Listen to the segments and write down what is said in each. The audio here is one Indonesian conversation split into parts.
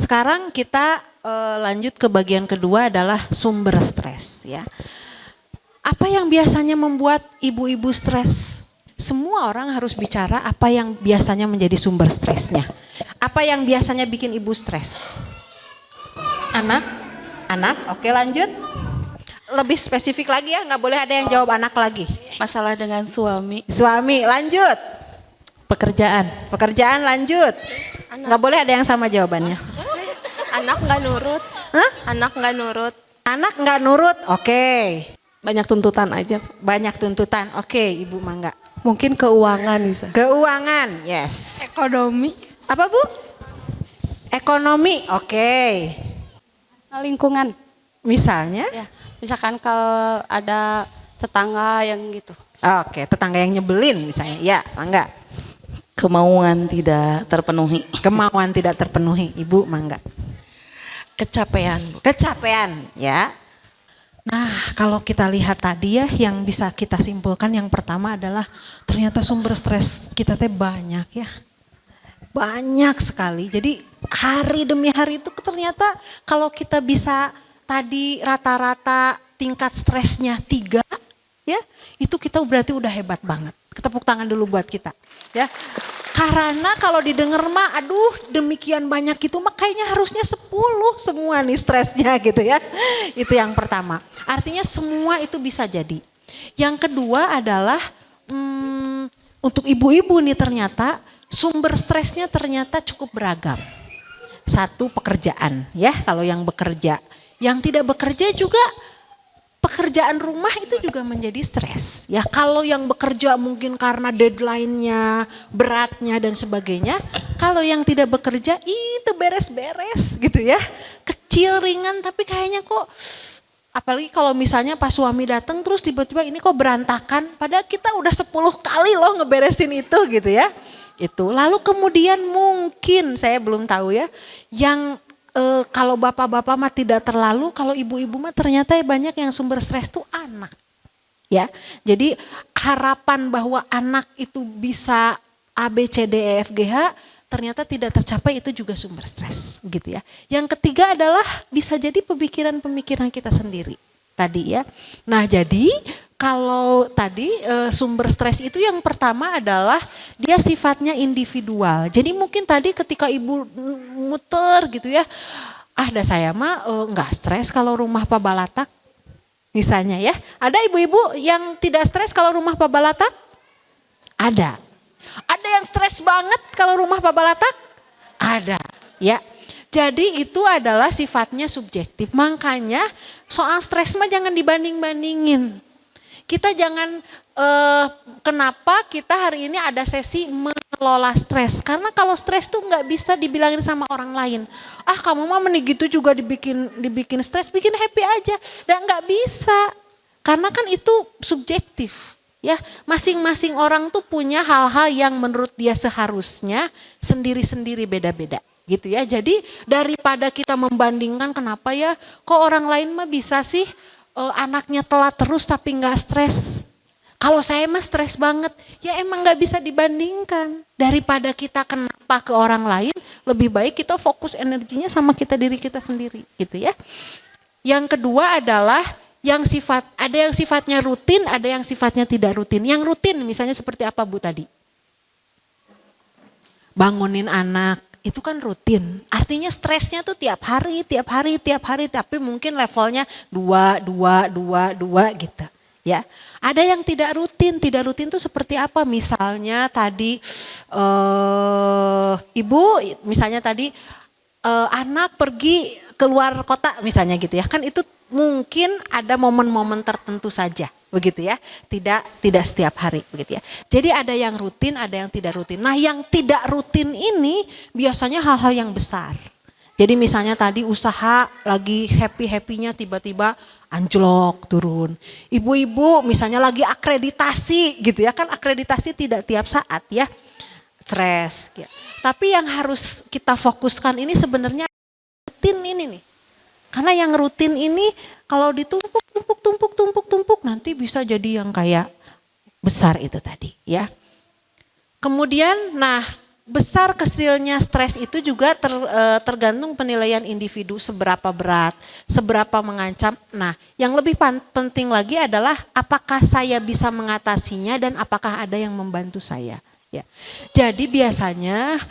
sekarang kita lanjut ke bagian kedua adalah sumber stres ya. Apa yang biasanya membuat ibu-ibu stres? Semua orang harus bicara apa yang biasanya menjadi sumber stresnya. Apa yang biasanya bikin ibu stres? Anak. Anak, oke lanjut. Lebih spesifik lagi ya, nggak boleh ada yang jawab anak lagi. Masalah dengan suami. Suami, lanjut. Pekerjaan. Pekerjaan, lanjut. Nggak boleh ada yang sama jawabannya. Anak nggak nurut. Hah? Anak nggak nurut. Anak nggak nurut, oke. Banyak tuntutan aja. Banyak tuntutan, oke Ibu Mangga. Mungkin keuangan bisa. Keuangan, yes. Ekonomi. Apa Bu? Ekonomi, oke. Lingkungan. Misalnya? Ya, misalkan kalau ada tetangga yang gitu. Oke, tetangga yang nyebelin misalnya. Ya, Mangga. Kemauan tidak terpenuhi. Kemauan tidak terpenuhi, Ibu Mangga. Kecapean. Kecapean, ya. Nah, kalau kita lihat tadi ya, yang bisa kita simpulkan yang pertama adalah ternyata sumber stres kita teh banyak ya. Banyak sekali. Jadi hari demi hari itu ternyata kalau kita bisa tadi rata-rata tingkat stresnya 3 ya, itu kita berarti udah hebat banget. Tepuk tangan dulu buat kita ya. Karena kalau didengar mah aduh demikian banyak itu mah kayaknya harusnya 10 semua nih stresnya gitu ya. Itu yang pertama. Artinya semua itu bisa jadi. Yang kedua adalah untuk ibu-ibu nih ternyata sumber stresnya ternyata cukup beragam. Satu pekerjaan ya, kalau yang bekerja. Yang tidak bekerja juga pekerjaan rumah itu juga menjadi stres. Ya kalau yang bekerja mungkin karena deadline-nya, beratnya dan sebagainya. Kalau yang tidak bekerja itu beres-beres gitu ya. Kecil, ringan tapi kayaknya kok apalagi kalau misalnya pas suami datang terus tiba-tiba ini kok berantakan. Padahal kita udah 10 kali loh ngeberesin itu gitu ya. Itu. Lalu kemudian mungkin saya belum tahu ya yang kalau bapak-bapak mah tidak terlalu, kalau ibu-ibu mah ternyata banyak yang sumber stres tuh anak. Ya. Jadi harapan bahwa anak itu bisa A, B, C, D, E, F, G, H ternyata tidak tercapai itu juga sumber stres gitu ya. Yang ketiga adalah bisa jadi pemikiran-pemikiran kita sendiri tadi ya. Nah jadi kalau tadi sumber stres itu yang pertama adalah dia sifatnya individual. Jadi mungkin tadi ketika ibu muter gitu ya, dah saya mah nggak stres kalau rumah Pak Balatak misalnya ya. Ada ibu-ibu yang tidak stres kalau rumah Pak Balatak? Ada. Ada yang stres banget kalau rumah Pak Balatak? Ada ya. Jadi itu adalah sifatnya subjektif. Makanya soal stres mah jangan dibanding-bandingin. Kita jangan kenapa kita hari ini ada sesi mengelola stres. Karena kalau stres tuh nggak bisa dibilangin sama orang lain. Kamu mah mending gitu juga dibikin stres, bikin happy aja. Dan nggak bisa. Karena kan itu subjektif. Ya, masing-masing orang tuh punya hal-hal yang menurut dia seharusnya sendiri-sendiri beda-beda. Gitu ya. Jadi daripada kita membandingkan kenapa ya kok orang lain mah bisa sih anaknya telat terus tapi nggak stres. Kalau saya mah stres banget. Ya emang nggak bisa dibandingkan. Daripada kita kenapa ke orang lain, lebih baik kita fokus energinya sama diri kita sendiri, gitu ya. Yang kedua adalah ada yang sifatnya rutin, ada yang sifatnya tidak rutin. Yang rutin misalnya seperti apa Bu tadi? Bangunin anak. Itu kan rutin, artinya stresnya tuh tiap hari, tapi mungkin levelnya 2 gitu ya. Ada yang tidak rutin tuh seperti apa? Misalnya tadi ibu, misalnya tadi anak pergi keluar kota misalnya gitu ya, kan itu mungkin ada momen-momen tertentu saja. Begitu ya, tidak setiap hari begitu ya. Jadi ada yang rutin, ada yang tidak rutin. Nah yang tidak rutin ini biasanya hal-hal yang besar. Jadi misalnya tadi usaha lagi happy-happynya tiba-tiba anjlok turun. Ibu-ibu misalnya lagi akreditasi gitu ya, kan akreditasi tidak tiap saat ya, stres. Ya. Tapi yang harus kita fokuskan ini sebenarnya rutin ini nih. Karena yang rutin ini kalau ditumpuk nanti bisa jadi yang kayak besar itu tadi ya. Kemudian nah besar kecilnya stres itu juga tergantung penilaian individu seberapa berat, seberapa mengancam. Nah, yang lebih penting lagi adalah apakah saya bisa mengatasinya dan apakah ada yang membantu saya. Ya. Jadi biasanya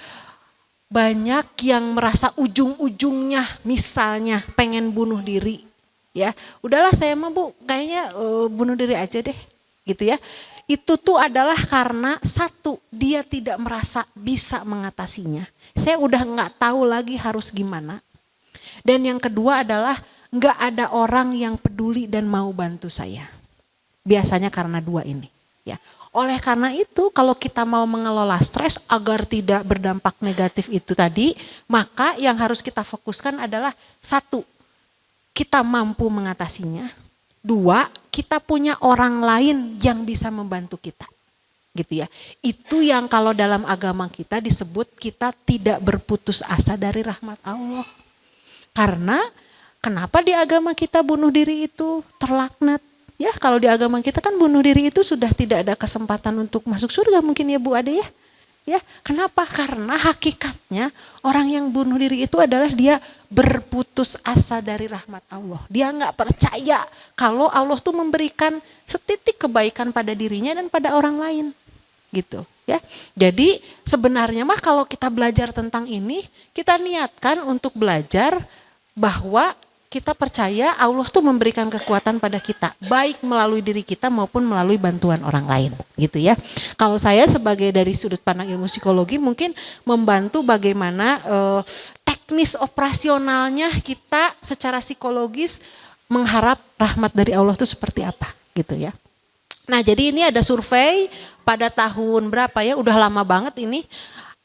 banyak yang merasa ujung-ujungnya misalnya pengen bunuh diri. Ya, udahlah saya mah Bu, kayaknya bunuh diri aja deh, gitu ya. Itu tuh adalah karena satu, dia tidak merasa bisa mengatasinya. Saya udah nggak tahu lagi harus gimana. Dan yang kedua adalah nggak ada orang yang peduli dan mau bantu saya. Biasanya karena dua ini. Ya. Oleh karena itu kalau kita mau mengelola stres agar tidak berdampak negatif itu tadi, maka yang harus kita fokuskan adalah satu, kita mampu mengatasinya. Dua, kita punya orang lain yang bisa membantu kita. Gitu ya. Itu yang kalau dalam agama kita disebut kita tidak berputus asa dari rahmat Allah. Karena kenapa di agama kita bunuh diri itu terlaknat? Ya, kalau di agama kita kan bunuh diri itu sudah tidak ada kesempatan untuk masuk surga mungkin ya Bu Ade ya. Ya, kenapa? Karena hakikatnya orang yang bunuh diri itu adalah dia berputus asa dari rahmat Allah. Dia nggak percaya kalau Allah tuh memberikan setitik kebaikan pada dirinya dan pada orang lain, gitu ya. Jadi sebenarnya mah kalau kita belajar tentang ini, kita niatkan untuk belajar bahwa kita percaya Allah tuh memberikan kekuatan pada kita, baik melalui diri kita maupun melalui bantuan orang lain, gitu ya. Kalau saya sebagai dari sudut pandang ilmu psikologi mungkin membantu bagaimana teknis operasionalnya kita secara psikologis mengharap rahmat dari Allah itu seperti apa, gitu ya. Nah, jadi ini ada survei pada tahun berapa ya? Udah lama banget ini.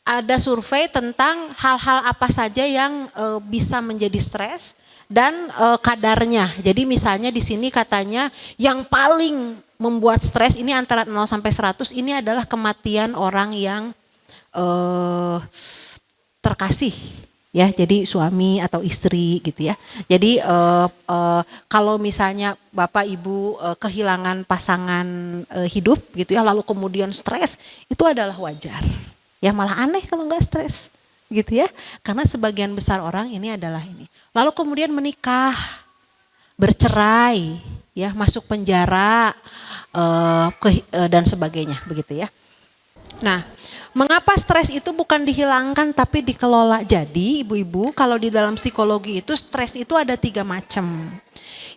Ada survei tentang hal-hal apa saja yang bisa menjadi stres dan kadarnya. Jadi misalnya di sini katanya yang paling membuat stres ini antara 0 sampai 100 ini adalah kematian orang yang terkasih. Ya, jadi suami atau istri gitu ya. Jadi kalau misalnya Bapak Ibu kehilangan pasangan hidup gitu ya, lalu kemudian stres, itu adalah wajar. Ya malah aneh kalau nggak stres gitu ya. Karena sebagian besar orang ini adalah ini. Lalu kemudian menikah, bercerai, ya masuk penjara dan sebagainya begitu ya. Nah, mengapa stres itu bukan dihilangkan tapi dikelola? Jadi ibu-ibu kalau di dalam psikologi itu stres itu ada 3 macam.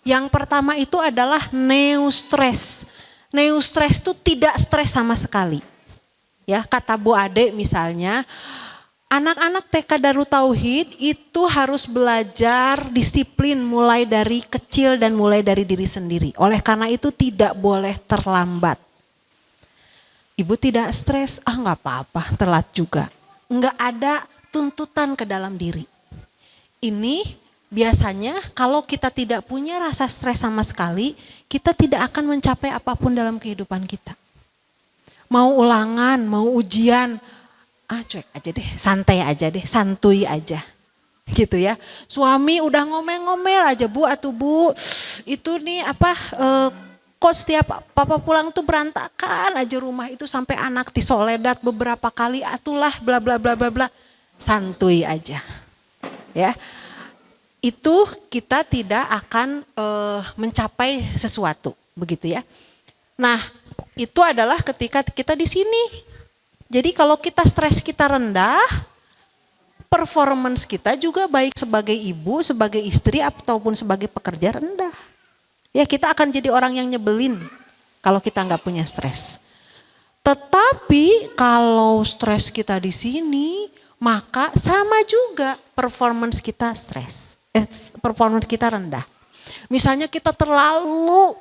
Yang pertama itu adalah neustres. Neustres itu tidak stres sama sekali. Ya, kata Bu Ade misalnya, anak-anak TK Darut Tauhid itu harus belajar disiplin mulai dari kecil dan mulai dari diri sendiri. Oleh karena itu tidak boleh terlambat. Ibu tidak stres, nggak apa-apa, telat juga. Nggak ada tuntutan ke dalam diri. Ini biasanya kalau kita tidak punya rasa stres sama sekali, kita tidak akan mencapai apapun dalam kehidupan kita. Mau ulangan, mau ujian, cuek aja deh, santai aja deh, santuy aja. Gitu ya. Suami udah ngomel-ngomel aja, Bu atuh Bu, itu nih kok setiap papa pulang tuh berantakan aja rumah itu sampai anak disoledat beberapa kali, atulah bla bla bla bla bla. Santuy aja. Ya. Itu kita tidak akan mencapai sesuatu, begitu ya. Nah, itu adalah ketika kita di sini. Jadi kalau kita stres kita rendah, performance kita juga baik sebagai ibu, sebagai istri ataupun sebagai pekerja rendah. Ya, kita akan jadi orang yang nyebelin kalau kita nggak punya stres. Tetapi kalau stres kita di sini, maka sama juga performance kita performance kita rendah. Misalnya kita terlalu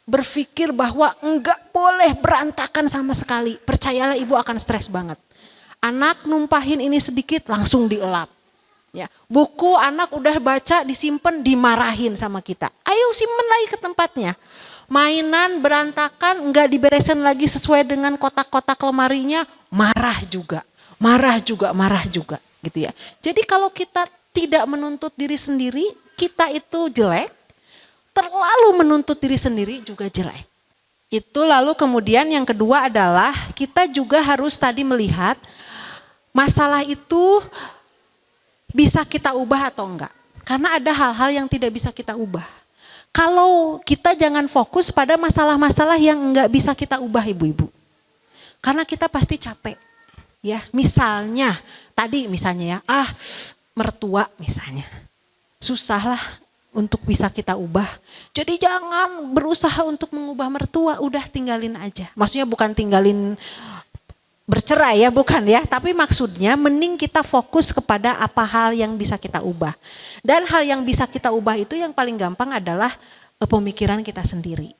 berpikir bahwa enggak boleh berantakan sama sekali. Percayalah ibu akan stres banget. Anak numpahin ini sedikit langsung dielap. Ya, buku anak udah baca disimpan dimarahin sama kita. Ayo simpen lagi ke tempatnya. Mainan berantakan enggak diberesin lagi sesuai dengan kotak-kotak lemarinya, marah juga gitu ya. Jadi kalau kita tidak menuntut diri sendiri, kita itu jelek. Terlalu menuntut diri sendiri juga jelek. Itu lalu kemudian yang kedua adalah kita juga harus tadi melihat masalah itu bisa kita ubah atau enggak. Karena ada hal-hal yang tidak bisa kita ubah. Kalau kita jangan fokus pada masalah-masalah yang enggak bisa kita ubah ibu-ibu. Karena kita pasti capek. Ya, misalnya ya, mertua misalnya. Susah lah untuk bisa kita ubah. Jadi jangan berusaha untuk mengubah mertua, udah tinggalin aja. Maksudnya bukan tinggalin bercerai ya, bukan ya. Tapi maksudnya mending kita fokus kepada apa hal yang bisa kita ubah. Dan hal yang bisa kita ubah itu yang paling gampang adalah pemikiran kita sendiri.